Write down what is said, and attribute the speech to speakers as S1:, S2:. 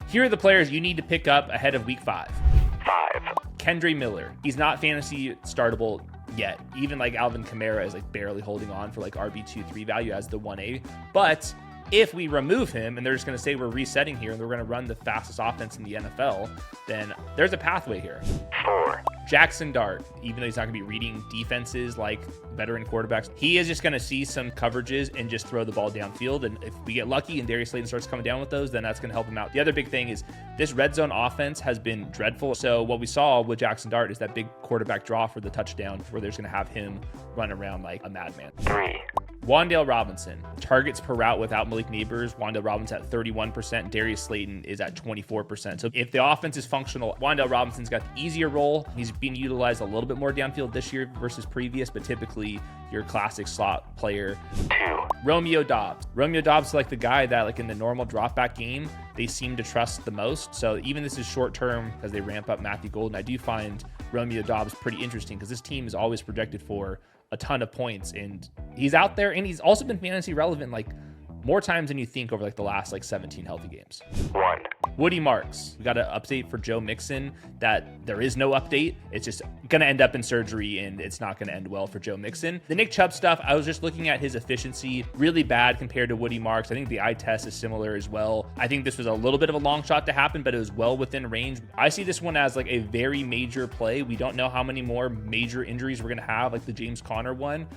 S1: Here are the players you need to pick up ahead of week 5.
S2: 5.
S1: Kendre Miller. He's not fantasy startable yet. Even like Alvin Kamara is like barely holding on for like RB2-3 value as the 1A. But if we remove him and they're just going to say we're resetting here and we're going to run the fastest offense in the NFL, then there's a pathway here.
S2: 4.
S1: Jackson Dart, even though he's not going to be reading defenses like veteran quarterbacks, he is just going to see some coverages and just throw the ball downfield. And if we get lucky and Darius Slayton starts coming down with those, then that's going to help him out. The other big thing is this red zone offense has been dreadful. So what we saw with Jackson Dart is that big quarterback draw for the touchdown where they're just going to have him run around like a madman.
S2: 3.
S1: Wan'Dale Robinson, targets per route without Malik Neighbors. Wan'Dale Robinson at 31%. Darius Slayton is at 24%. So if the offense is functional, Wan'Dale Robinson's got the easier role. He's being utilized a little bit more downfield this year versus previous, but typically your classic slot player.
S2: 2.
S1: Romeo Doubs. Romeo Doubs is like the guy that like in the normal dropback game, they seem to trust the most. So even this is short term as they ramp up Matthew Golden, I do find Romeo Doubs pretty interesting because this team is always projected for a ton of points and he's out there and he's also been fantasy relevant like more times than you think over like the last like 17 healthy games.
S2: 1.
S1: Woody Marks. We got an update for Joe Mixon that there is no update. It's just going to end up in surgery and it's not going to end well for Joe Mixon. The Nick Chubb stuff, I was just looking at his efficiency, really bad compared to Woody Marks. I think the eye test is similar as well. I think this was a little bit of a long shot to happen, but it was well within range. I see this one as like a very major play. We don't know how many more major injuries we're going to have, like the James Conner one.